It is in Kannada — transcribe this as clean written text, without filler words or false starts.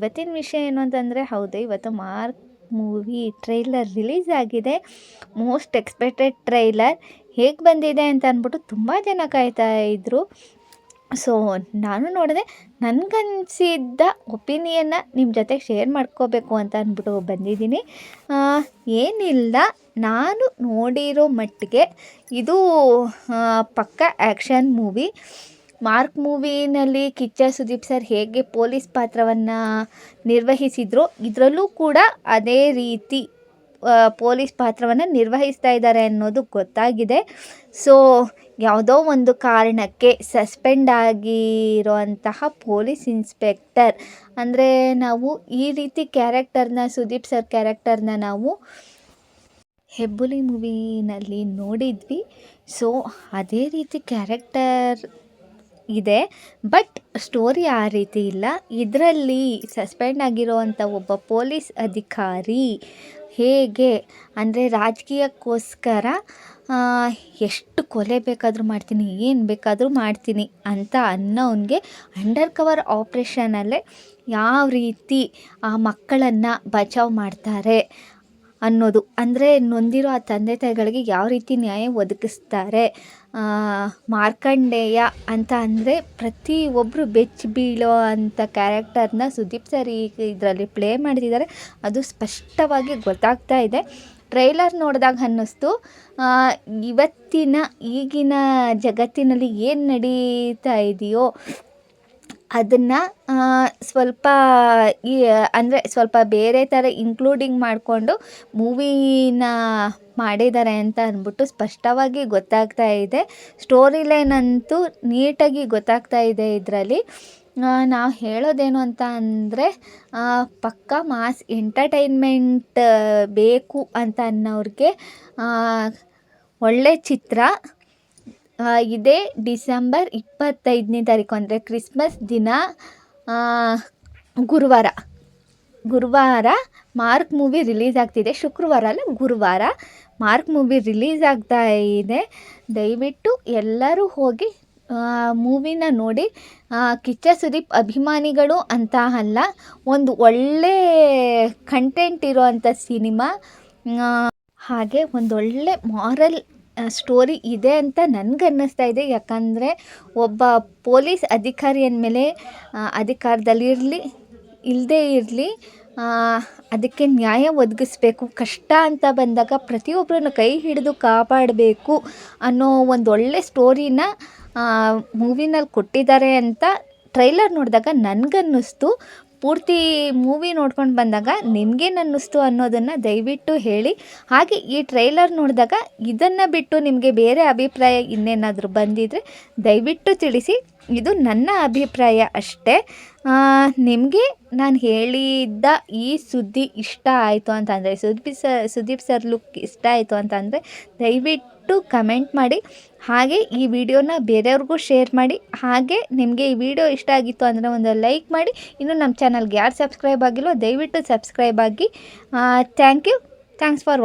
ಇವತ್ತಿನ ವಿಷಯ ಏನು ಅಂತಂದರೆ, ಹೌದು, ಇವತ್ತು ಮಾರ್ಕ್ ಮೂವಿ ಟ್ರೈಲರ್ ರಿಲೀಸ್ ಆಗಿದೆ. ಮೋಸ್ಟ್ ಎಕ್ಸ್ಪೆಕ್ಟೆಡ್ ಟ್ರೈಲರ್ ಹೇಗೆ ಬಂದಿದೆ ಅಂತ ಅಂದ್ಬಿಟ್ಟು ತುಂಬ ಜನ ಕಾಯ್ತಾ ಇದ್ದರು. ಸೊ ನಾನು ನೋಡಿದೆ, ನನಗನ್ಸಿದ್ದ ಒಪಿನಿಯನ್ನ ನಿಮ್ಮ ಜೊತೆ ಶೇರ್ ಮಾಡ್ಕೋಬೇಕು ಅಂತ ಅಂದ್ಬಿಟ್ಟು ಬಂದಿದ್ದೀನಿ. ಏನಿಲ್ಲ, ನಾನು ನೋಡಿರೋ ಮಟ್ಟಿಗೆ ಇದು ಪಕ್ಕ ಆ್ಯಕ್ಷನ್ ಮೂವಿ. ಮಾರ್ಕ್ ಮೂವಿನಲ್ಲಿ ಕಿಚ್ಚ ಸುದೀಪ್ ಸರ್ ಹೇಗೆ ಪೊಲೀಸ್ ಪಾತ್ರವನ್ನು ನಿರ್ವಹಿಸಿದ್ರು, ಇದರಲ್ಲೂ ಕೂಡ ಅದೇ ರೀತಿ ಪೊಲೀಸ್ ಪಾತ್ರವನ್ನು ನಿರ್ವಹಿಸ್ತಾ ಇದ್ದಾರೆ ಅನ್ನೋದು ಗೊತ್ತಾಗಿದೆ. ಸೊ ಯಾವುದೋ ಒಂದು ಕಾರಣಕ್ಕೆ ಸಸ್ಪೆಂಡ್ ಆಗಿರೋಂತಹ ಪೊಲೀಸ್ ಇನ್ಸ್ಪೆಕ್ಟರ್, ಅಂದರೆ ನಾವು ಈ ರೀತಿ ಕ್ಯಾರೆಕ್ಟರ್ನ, ಸುದೀಪ್ ಸರ್ ಕ್ಯಾರೆಕ್ಟರ್ನ ನಾವು ಹೆಬ್ಬುಲಿ ಮೂವಿನಲ್ಲಿ ನೋಡಿದ್ವಿ. ಸೊ ಅದೇ ರೀತಿ ಕ್ಯಾರೆಕ್ಟರ್ ಇದೆ, ಬಟ್ ಸ್ಟೋರಿ ಆ ರೀತಿ ಇಲ್ಲ. ಇದರಲ್ಲಿ ಸಸ್ಪೆಂಡ್ ಆಗಿರೋವಂಥ ಒಬ್ಬ ಪೊಲೀಸ್ ಅಧಿಕಾರಿ ಹೇಗೆ ಅಂದರೆ ರಾಜಕೀಯಕ್ಕೋಸ್ಕರ ಎಷ್ಟು ಕೊಲೆ ಬೇಕಾದರೂ ಮಾಡ್ತೀನಿ, ಏನು ಬೇಕಾದರೂ ಮಾಡ್ತೀನಿ ಅಂತ ಅನ್ನೋನಿಗೆ ಅಂಡರ್ ಕವರ್ ಆಪ್ರೇಷನಲ್ಲೇ ಯಾವ ರೀತಿ ಆ ಮಕ್ಕಳನ್ನು ಬಚಾವ್ ಮಾಡ್ತಾರೆ ಅನ್ನೋದು, ಅಂದರೆ ನೊಂದಿರೋ ಆ ತಂದೆ ತಾಯಿಗಳಿಗೆ ಯಾವ ರೀತಿ ನ್ಯಾಯ ಒದಗಿಸ್ತಾರೆ. ಮಾರ್ಕಂಡೇಯ ಅಂತ ಅಂದರೆ ಪ್ರತಿಯೊಬ್ಬರು ಬೆಚ್ಚಿ ಬೀಳೋ ಅಂಥ ಕ್ಯಾರೆಕ್ಟರ್ನ ಸುದೀಪ್ ಸರ್ ಇದರಲ್ಲಿ ಪ್ಲೇ ಮಾಡ್ತಿದ್ದಾರೆ. ಅದು ಸ್ಪಷ್ಟವಾಗಿ ಗೊತ್ತಾಗ್ತಾ ಇದೆ. ಟ್ರೈಲರ್ ನೋಡಿದಾಗ ಅನ್ನಿಸ್ತು, ಈಗಿನ ಜಗತ್ತಿನಲ್ಲಿ ಏನು ನಡೀತಾ ಇದೆಯೋ ಅದನ್ನು ಸ್ವಲ್ಪ ಸ್ವಲ್ಪ ಬೇರೆ ಥರ ಇನ್ಕ್ಲೂಡಿಂಗ್ ಮಾಡಿಕೊಂಡು ಮೂವಿನ ಮಾಡಿದ್ದಾರೆ ಅಂತ ಅಂದ್ಬಿಟ್ಟು ಸ್ಪಷ್ಟವಾಗಿ ಗೊತ್ತಾಗ್ತಾ ಇದೆ. ಸ್ಟೋರಿ ಲೈನ್ ಅಂತೂ ನೀಟಾಗಿ ಗೊತ್ತಾಗ್ತಾ ಇದೆ ಇದರಲ್ಲಿ. ನಾವು ಹೇಳೋದೇನು ಅಂತ ಅಂದರೆ, ಪಕ್ಕ ಮಾಸ್ ಎಂಟರ್ಟೈನ್ಮೆಂಟ್ ಬೇಕು ಅಂತ ಅನ್ನೋರಿಗೆ ಒಳ್ಳೆ ಚಿತ್ರ. ಇದೇ ಡಿಸೆಂಬರ್ 25ನೇ ತಾರೀಕು ಅಂದರೆ ಕ್ರಿಸ್ಮಸ್ ದಿನ ಗುರುವಾರ ಮಾರ್ಕ್ ಮೂವಿ ರಿಲೀಸ್ ಆಗ್ತಿದೆ. ಶುಕ್ರವಾರ ಅಲ್ಲ, ಗುರುವಾರ ಮಾರ್ಕ್ ಮೂವಿ ರಿಲೀಸ್ ಆಗ್ತಾ ಇದೆ. ದಯವಿಟ್ಟು ಎಲ್ಲರೂ ಹೋಗಿ ಮೂವಿನ ನೋಡಿ. ಕಿಚ್ಚ ಸುದೀಪ್ ಅಭಿಮಾನಿಗಳು ಅಂತ ಅಲ್ಲ, ಒಂದು ಒಳ್ಳೆ ಕಂಟೆಂಟ್ ಇರೋವಂಥ ಸಿನಿಮಾ, ಹಾಗೆ ಒಂದೊಳ್ಳೆ ಮಾರಲ್ ಸ್ಟೋರಿ ಇದೆ ಅಂತ ನನಗನ್ನಿಸ್ತಾ ಇದೆ. ಯಾಕಂದರೆ ಒಬ್ಬ ಪೊಲೀಸ್ ಅಧಿಕಾರಿ ಅಂದಮೇಲೆ ಅಧಿಕಾರದಲ್ಲಿರಲಿ ಇಲ್ಲದೇ ಇರಲಿ, ಅದಕ್ಕೆ ನ್ಯಾಯ ಒದಗಿಸ್ಬೇಕು. ಕಷ್ಟ ಅಂತ ಬಂದಾಗ ಪ್ರತಿಯೊಬ್ಬರನ್ನು ಕೈ ಹಿಡಿದು ಕಾಪಾಡಬೇಕು ಅನ್ನೋ ಒಂದು ಒಳ್ಳೆ ಸ್ಟೋರಿನ ಮೂವಿನಲ್ಲಿ ಕೊಟ್ಟಿದ್ದಾರೆ ಅಂತ ಟ್ರೈಲರ್ ನೋಡಿದಾಗ ನನಗನ್ನಿಸ್ತು. ಪೂರ್ತಿ ಮೂವಿ ನೋಡ್ಕೊಂಡು ಬಂದಾಗ ನಿಮಗೇನು ಅನ್ನಿಸ್ತು ಅನ್ನೋದನ್ನು ದಯವಿಟ್ಟು ಹೇಳಿ. ಹಾಗೆ ಈ ಟ್ರೈಲರ್ ನೋಡಿದಾಗ ಇದನ್ನು ಬಿಟ್ಟು ನಿಮಗೆ ಬೇರೆ ಅಭಿಪ್ರಾಯ ಇನ್ನೇನಾದರೂ ಬಂದಿದ್ದರೆ ದಯವಿಟ್ಟು ತಿಳಿಸಿ. ಇದು ನನ್ನ ಅಭಿಪ್ರಾಯ ಅಷ್ಟೇ. ನಿಮಗೆ ನಾನು ಹೇಳಿದ್ದ ಈ ಸುದ್ದಿ ಇಷ್ಟ ಆಯಿತು ಅಂತಂದರೆ, ಸುದೀಪ್ ಸರ್ ಲುಕ್ ಇಷ್ಟ ಆಯಿತು ಅಂತಂದರೆ ದಯವಿಟ್ಟು ಕಮೆಂಟ್ ಮಾಡಿ. ಹಾಗೆ ಈ ವಿಡಿಯೋನ ಬೇರೆಯವ್ರಿಗೂ ಶೇರ್ ಮಾಡಿ. ಹಾಗೆ ನಿಮಗೆ ಈ ವಿಡಿಯೋ ಇಷ್ಟ ಆಗಿತ್ತು ಅಂದರೆ ಒಂದು ಲೈಕ್ ಮಾಡಿ. ಇನ್ನು ನಮ್ಮ ಚಾನಲ್ಗೆ ಯಾರು ಸಬ್ಸ್ಕ್ರೈಬ್ ಆಗಿಲ್ಲೋ ದಯವಿಟ್ಟು ಸಬ್ಸ್ಕ್ರೈಬ್ ಆಗಿ. Thanks for watching.